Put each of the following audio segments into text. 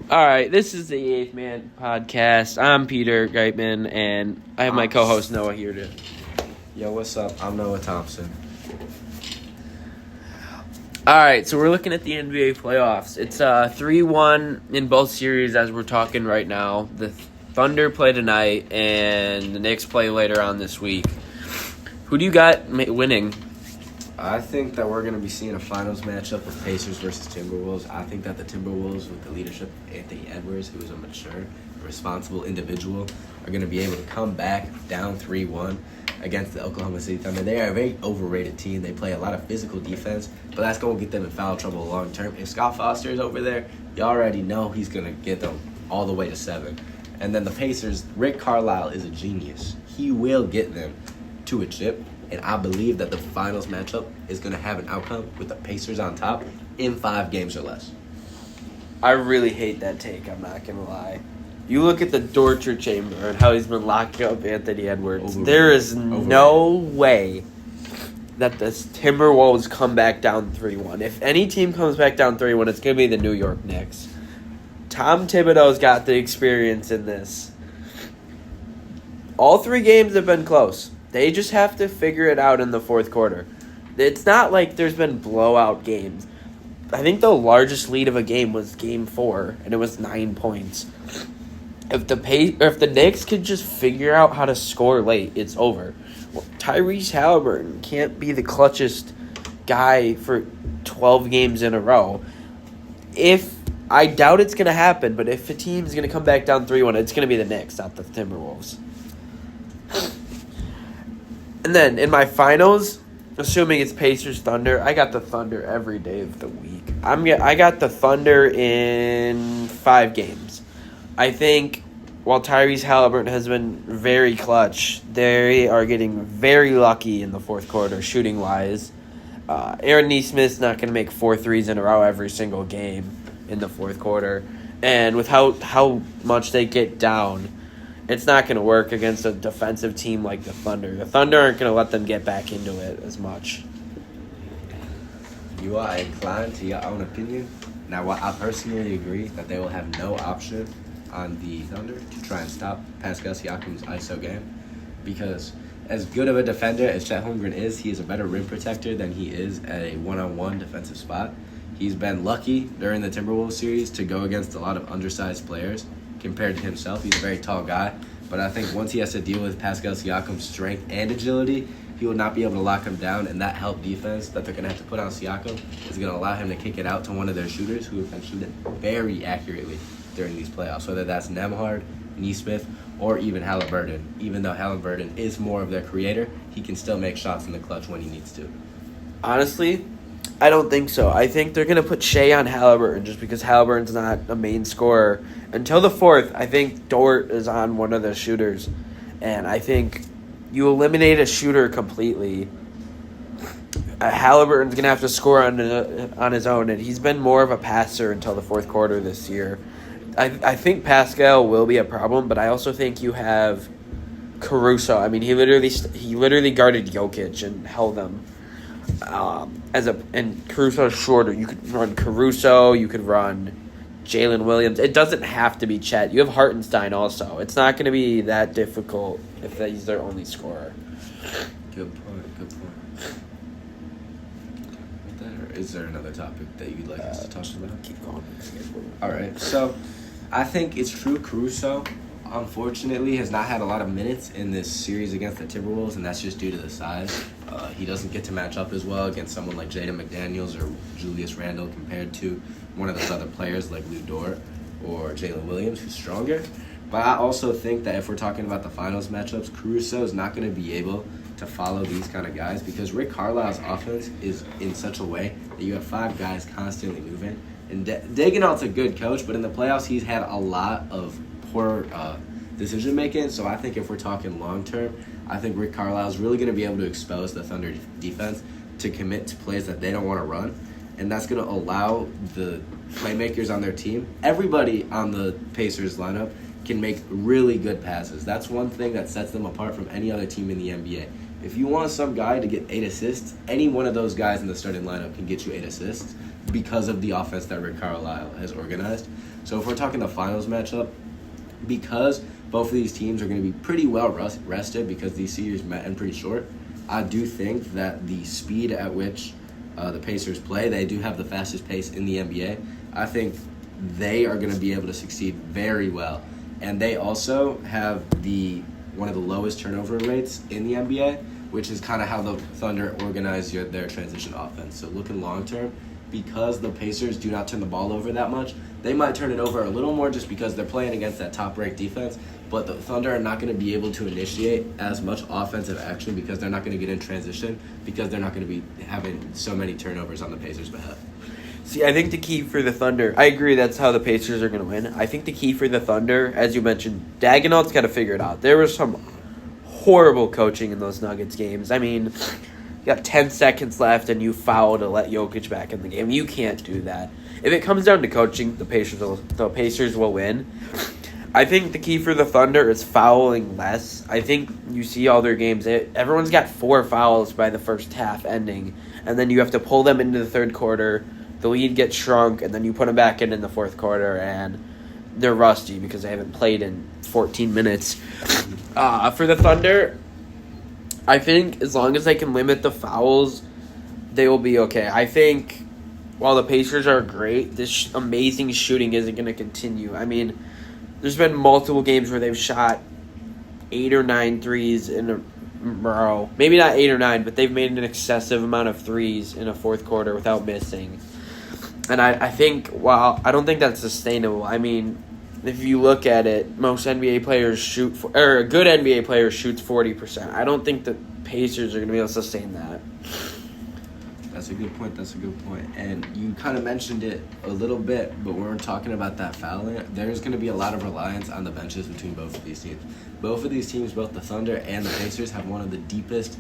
All right, this is the Eighth Man Podcast. I'm Peter Geitman, and I have my co-host Noah here too. Yo, what's up? I'm Noah Thompson. All right, so we're looking at the NBA playoffs. It's 3-1 in both series as we're talking right now. The Thunder play tonight, and the Knicks play later on this week. Who do you got winning? I think that we're going to be seeing a finals matchup of Pacers versus Timberwolves. I think that the Timberwolves, with the leadership of Anthony Edwards, who is a mature, responsible individual, are going to be able to come back down 3-1 against the Oklahoma City Thunder. They are a very overrated team. They play a lot of physical defense, but that's going to get them in foul trouble long term. If Scott Foster is over there, you already know he's going to get them all the way to 7. And then the Pacers, Rick Carlisle is a genius. He will get them to a chip. And I believe that the finals matchup is going to have an outcome with the Pacers on top in 5 games or less. I really hate that take, I'm not going to lie. You look at the torture chamber and how he's been locking up Anthony Edwards. Overrated. There is no way that the Timberwolves come back down 3-1. If any team comes back down 3-1, it's going to be the New York Knicks. Tom Thibodeau's got the experience in this. All 3 games have been close. They just have to figure it out in the fourth quarter. It's not like there's been blowout games. I think the largest lead of a game was Game 4, and it was 9 points. If the Knicks could just figure out how to score late, it's over. Well, Tyrese Halliburton can't be the clutchest guy for 12 games in a row. I doubt it's going to happen, but if a team's going to come back down 3-1, it's going to be the Knicks, not the Timberwolves. And then in my finals, assuming it's Pacers Thunder, I got the Thunder every day of the week. I got the Thunder in 5 games. I think while Tyrese Halliburton has been very clutch, they are getting very lucky in the fourth quarter shooting wise. Aaron Nesmith's not going to make 4 threes in a row every single game in the fourth quarter, and with how much they get down, it's not going to work against a defensive team like the Thunder. The Thunder aren't going to let them get back into it as much. You are inclined to your own opinion. Now, I personally agree that they will have no option on the Thunder to try and stop Pascal Siakam's ISO game, because as good of a defender as Chet Holmgren is, he is a better rim protector than he is at a one-on-one defensive spot. He's been lucky during the Timberwolves series to go against a lot of undersized players. Compared to himself, he's a very tall guy, but I think once he has to deal with Pascal Siakam's strength and agility, he will not be able to lock him down, and that help defense that they're going to have to put on Siakam is going to allow him to kick it out to one of their shooters who have been shooting very accurately during these playoffs, whether that's Nembhard, Nesmith, or even Halliburton. Even though Halliburton is more of their creator, he can still make shots in the clutch when he needs to. Honestly, I don't think so. I think they're going to put Shea on Halliburton just because Halliburton's not a main scorer. Until the fourth, I think Dort is on one of the shooters. And I think you eliminate a shooter completely. Halliburton's going to have to score on his own, and he's been more of a passer until the fourth quarter this year. I think Pascal will be a problem, but I also think you have Caruso. I mean, he literally guarded Jokic and held them. And Caruso's shorter. You could run Caruso. You could run Jalen Williams. It doesn't have to be Chet. You have Hartenstein also. It's not going to be that difficult if he's their only scorer. Good point. Is there another topic that you'd like us to talk about? Keep going. All right. So, I think it's true. Caruso, unfortunately, has not had a lot of minutes in this series against the Timberwolves, and that's just due to the size. He doesn't get to match up as well against someone like Jaden McDaniels or Julius Randle compared to one of those other players like Lou Dort or Jalen Williams, who's stronger. But I also think that if we're talking about the finals matchups, Caruso is not going to be able to follow these kind of guys because Rick Carlisle's offense is in such a way that you have 5 guys constantly moving. And Daigneault's a good coach, but in the playoffs he's had a lot of poor decision making. So I think if we're talking long term, I think Rick Carlisle is really going to be able to expose the Thunder defense to commit to plays that they don't want to run, and that's going to allow the playmakers on their team, everybody on the Pacers lineup, can make really good passes. That's one thing that sets them apart from any other team in the NBA. If you want some guy to get 8 assists, any one of those guys in the starting lineup can get you 8 assists because of the offense that Rick Carlisle has organized. So if we're talking the finals matchup, because both of these teams are going to be pretty well rested because these series met in pretty short, I do think that the speed at which the Pacers play, they do have the fastest pace in the NBA. I think they are going to be able to succeed very well. And they also have one of the lowest turnover rates in the NBA, which is kind of how the Thunder organize their transition offense. So looking long term, because the Pacers do not turn the ball over that much, they might turn it over a little more just because they're playing against that top-ranked defense, but the Thunder are not going to be able to initiate as much offensive action because they're not going to get in transition because they're not going to be having so many turnovers on the Pacers' behalf. See, I think the key for the Thunder, I agree that's how the Pacers are going to win. I think the key for the Thunder, as you mentioned, Daigneault's got to figure it out. There was some horrible coaching in those Nuggets games. I mean, you got 10 seconds left and you foul to let Jokic back in the game. You can't do that. If it comes down to coaching, the Pacers will win. I think the key for the Thunder is fouling less. I think you see all their games. Everyone's got 4 fouls by the first half ending, and then you have to pull them into the third quarter. The lead gets shrunk, and then you put them back in the fourth quarter, and they're rusty because they haven't played in 14 minutes. For the Thunder, I think as long as they can limit the fouls, they will be okay. I think while the Pacers are great, this amazing shooting isn't going to continue. I mean, there's been multiple games where they've shot 8 or 9 threes in a row. Maybe not 8 or 9, but they've made an excessive amount of threes in a fourth quarter without missing. And I think, while I don't think that's sustainable. I mean, if you look at it, most NBA players a good NBA player shoots 40%. I don't think the Pacers are going to be able to sustain that. That's a good point. And you kind of mentioned it a little bit, but when we're talking about that fouling, there's going to be a lot of reliance on the benches between both of these teams. Both of these teams, both the Thunder and the Pacers, have one of the deepest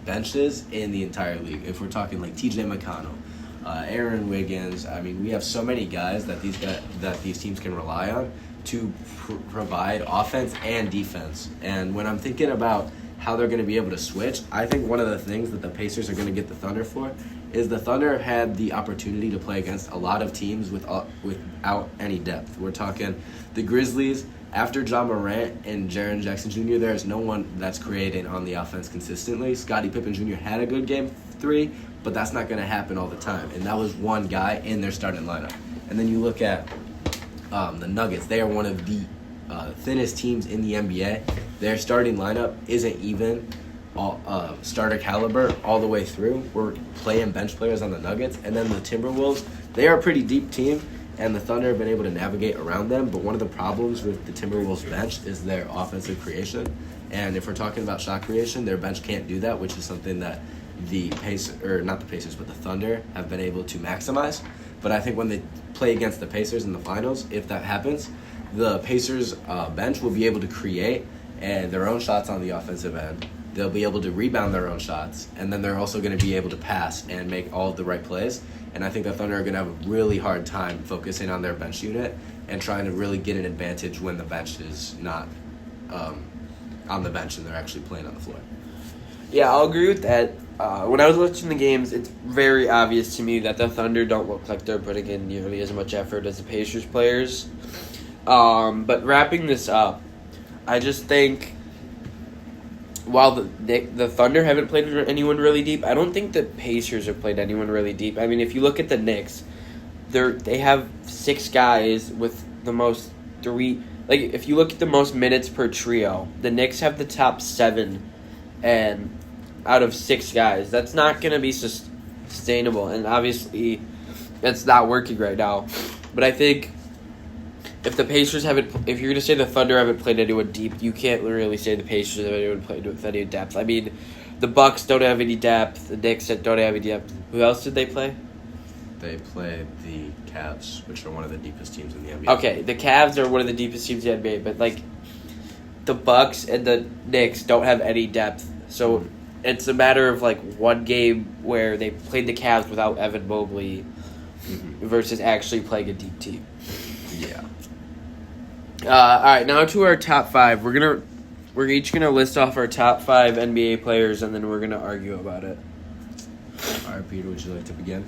benches in the entire league. If we're talking like TJ McConnell, Aaron Wiggins, I mean, we have so many guys that these teams can rely on to provide offense and defense. And when I'm thinking about how they're going to be able to switch, I think one of the things that the Pacers are going to get the Thunder for is the Thunder had the opportunity to play against a lot of teams without any depth. We're talking the Grizzlies. After John Morant and Jaren Jackson Jr., there is no one that's creating on the offense consistently. Scottie Pippen Jr. had a good game 3, but that's not going to happen all the time. And that was one guy in their starting lineup. And then you look at the Nuggets. They are one of the thinnest teams in the NBA. Their starting lineup isn't even starter caliber all the way through. We're playing bench players on the Nuggets. And then the Timberwolves, they are a pretty deep team, and the Thunder have been able to navigate around them. But one of the problems with the Timberwolves bench is their offensive creation. And if we're talking about shot creation, their bench can't do that, which is something that the Thunder have been able to maximize. But I think when they play against the Pacers in the finals, if that happens, the Pacers bench will be able to create their own shots on the offensive end. They'll be able to rebound their own shots, and then they're also going to be able to pass and make all of the right plays. And I think the Thunder are going to have a really hard time focusing on their bench unit and trying to really get an advantage when the bench is not on the bench and they're actually playing on the floor. Yeah, I'll agree with that. When I was watching the games, it's very obvious to me that the Thunder don't look like they're putting in nearly as much effort as the Pacers players. But wrapping this up, I just think while the Thunder haven't played anyone really deep, I don't think the Pacers have played anyone really deep. I mean, if you look at the Knicks, they have 6 guys with the most 3. Like, if you look at the most minutes per trio, the Knicks have the top 7 and out of 6 guys. That's not going to be sustainable, and obviously it's not working right now. But I think if the Pacers if you're going to say the Thunder haven't played anyone deep, you can't really say the Pacers haven't played with any depth. I mean, the Bucks don't have any depth. The Knicks don't have any depth. Who else did they play? They played the Cavs, which are one of the deepest teams in the NBA. Okay, the Cavs are one of the deepest teams in the NBA, but like the Bucks and the Knicks don't have any depth. So it's a matter of like one game where they played the Cavs without Evan Mobley versus actually playing a deep team. Yeah. All right, now to our top 5. We're each gonna list off our top 5 NBA players, and then we're gonna argue about it. All right, Peter, would you like to begin?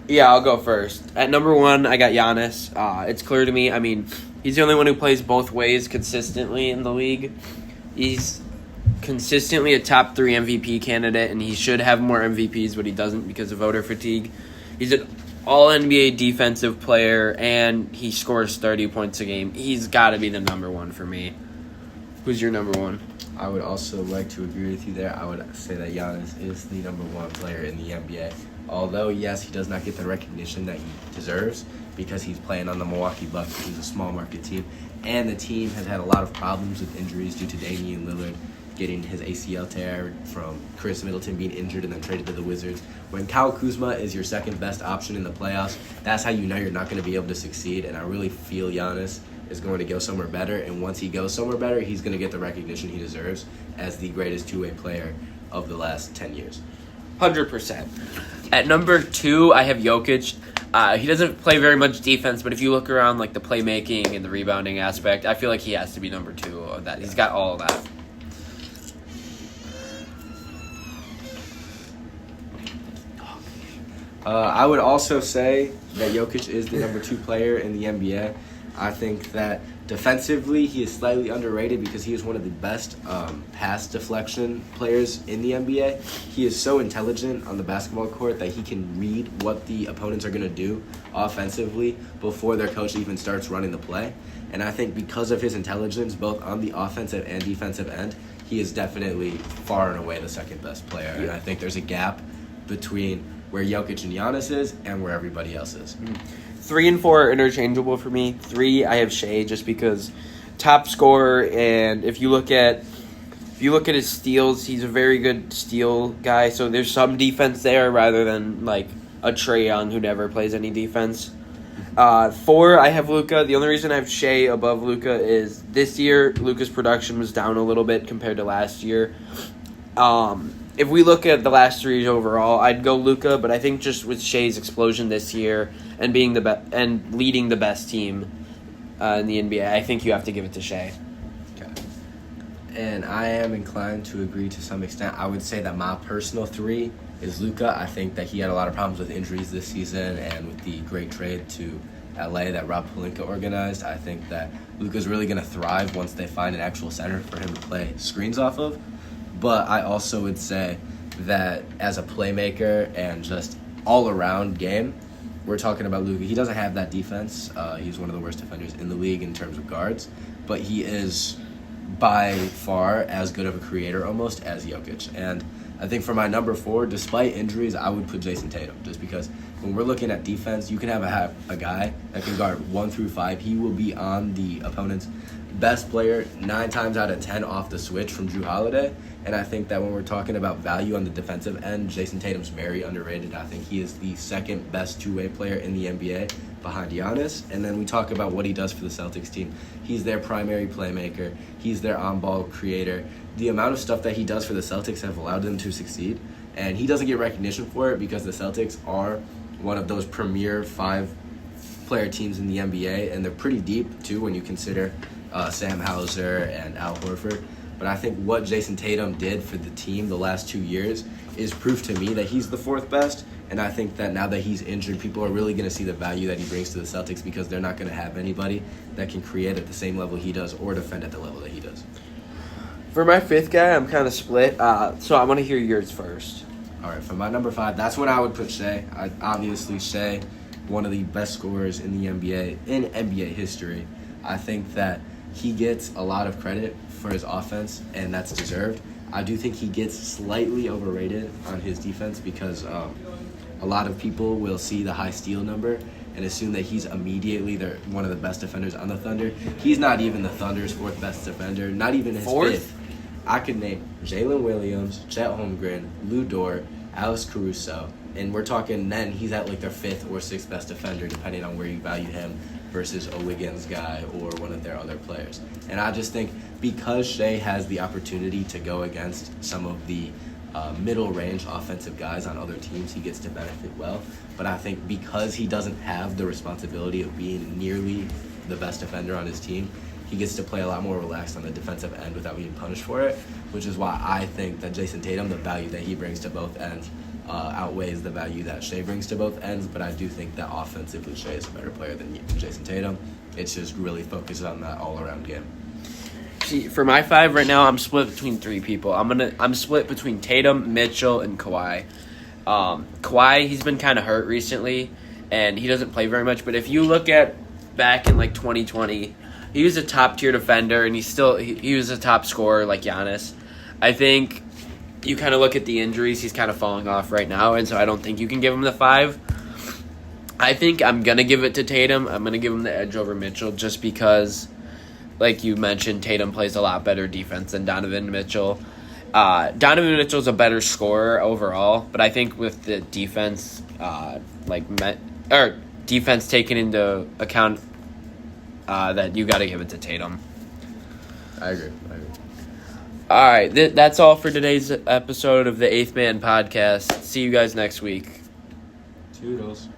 Yeah, I'll go first. At number 1, I got Giannis. It's clear to me. I mean, he's the only one who plays both ways consistently in the league. He's consistently a top 3 MVP candidate, and he should have more MVPs, but he doesn't because of voter fatigue. He's an all-NBA defensive player, and he scores 30 points a game. He's got to be the number 1 for me. Who's your number 1? I would also like to agree with you there. I would say that Giannis is the number 1 player in the NBA. Although, yes, he does not get the recognition that he deserves because he's playing on the Milwaukee Bucks, which is a small market team. And the team has had a lot of problems with injuries due to Damian Lillard getting his ACL tear, from Chris Middleton being injured and then traded to the Wizards. When Kyle Kuzma is your second best option in the playoffs, that's how you know you're not going to be able to succeed. And I really feel Giannis is going to go somewhere better. And once he goes somewhere better, he's going to get the recognition he deserves as the greatest two-way player of the last 10 years. 100%. At number 2, I have Jokic. He doesn't play very much defense, but if you look around like the playmaking and the rebounding aspect, I feel like he has to be number 2 of that. He's got all of that. I would also say that Jokic is the number 2 player in the NBA. I think that defensively he is slightly underrated because he is one of the best pass deflection players in the NBA. He is so intelligent on the basketball court that he can read what the opponents are going to do offensively before their coach even starts running the play. And I think because of his intelligence, both on the offensive and defensive end, he is definitely far and away the second best player. And I think there's a gap between where Jokic and Giannis is and where everybody else is. 3 and 4 are interchangeable for me. 3, I have Shea just because top scorer, and if you look at his steals, he's a very good steal guy. So there's some defense there rather than like a Trae Young who never plays any defense. 4, I have Luka. The only reason I have Shea above Luka is this year Luka's production was down a little bit compared to last year. If we look at the last 3 overall, I'd go Luka, but I think just with Shea's explosion this year and being and leading the best team in the NBA, I think you have to give it to Shea. Okay. And I am inclined to agree to some extent. I would say that my personal 3 is Luka. I think that he had a lot of problems with injuries this season, and with the great trade to LA that Rob Pelinka organized, I think that Luka's really going to thrive once they find an actual center for him to play screens off of. But I also would say that as a playmaker and just all-around game, we're talking about Luka. He doesn't have that defense. He's one of the worst defenders in the league in terms of guards. But he is by far as good of a creator almost as Jokic. And I think for my number 4, despite injuries, I would put Jason Tatum. Just because when we're looking at defense, you can have a guy that can guard 1 through 5. He will be on the opponent's best player 9 times out of 10 off the switch from Jrue Holiday. And I think that when we're talking about value on the defensive end, Jason Tatum's very underrated. I think he is the second best two-way player in the NBA behind Giannis. And then we talk about what he does for the Celtics team. He's their primary playmaker. He's their on-ball creator. The amount of stuff that he does for the Celtics have allowed them to succeed. And he doesn't get recognition for it because the Celtics are one of those premier 5-player teams in the NBA. And they're pretty deep, too, when you consider Sam Hauser and Al Horford. But I think what Jason Tatum did for the team the last 2 years is proof to me that he's the 4th best. And I think that now that he's injured, people are really going to see the value that he brings to the Celtics because they're not going to have anybody that can create at the same level he does or defend at the level that he does. For my 5th guy, I'm kind of split. So I want to hear yours first. All right, for my number 5, that's when I would put Shea. Obviously, Shea, one of the best scorers in the NBA, in NBA history. I think that he gets a lot of credit for his offense, and that's deserved. I do think he gets slightly overrated on his defense because a lot of people will see the high steal number and assume that he's immediately one of the best defenders on the Thunder. He's not even the Thunder's 4th best defender, not even his 5th. I could name Jalen Williams, Chet Holmgren, Lou Dort, Alex Caruso, and we're talking then he's at like their 5th or 6th best defender, depending on where you value him versus a Wiggins guy or one of their other players. And I just think because Shea has the opportunity to go against some of the middle-range offensive guys on other teams, he gets to benefit well. But I think because he doesn't have the responsibility of being nearly the best defender on his team, he gets to play a lot more relaxed on the defensive end without being punished for it, which is why I think that Jason Tatum, the value that he brings to both ends, outweighs the value that Shea brings to both ends, but I do think that offensively Shea is a better player than Jason Tatum. It's just really focused on that all-around game. See, for my 5 right now, I'm split between 3 people. I'm split between Tatum, Mitchell, and Kawhi. Kawhi, he's been kind of hurt recently, and he doesn't play very much. But if you look at back in like 2020, he was a top tier defender, and he was a top scorer like Giannis. I think you kind of look at the injuries; he's kind of falling off right now, and so I don't think you can give him the 5. I think I'm gonna give it to Tatum. I'm gonna give him the edge over Mitchell just because, like you mentioned, Tatum plays a lot better defense than Donovan Mitchell. Donovan Mitchell's a better scorer overall, but I think with the defense, defense taken into account, that you got to give it to Tatum. I agree. All right, that's all for today's episode of the 8th Man Podcast. See you guys next week. Toodles.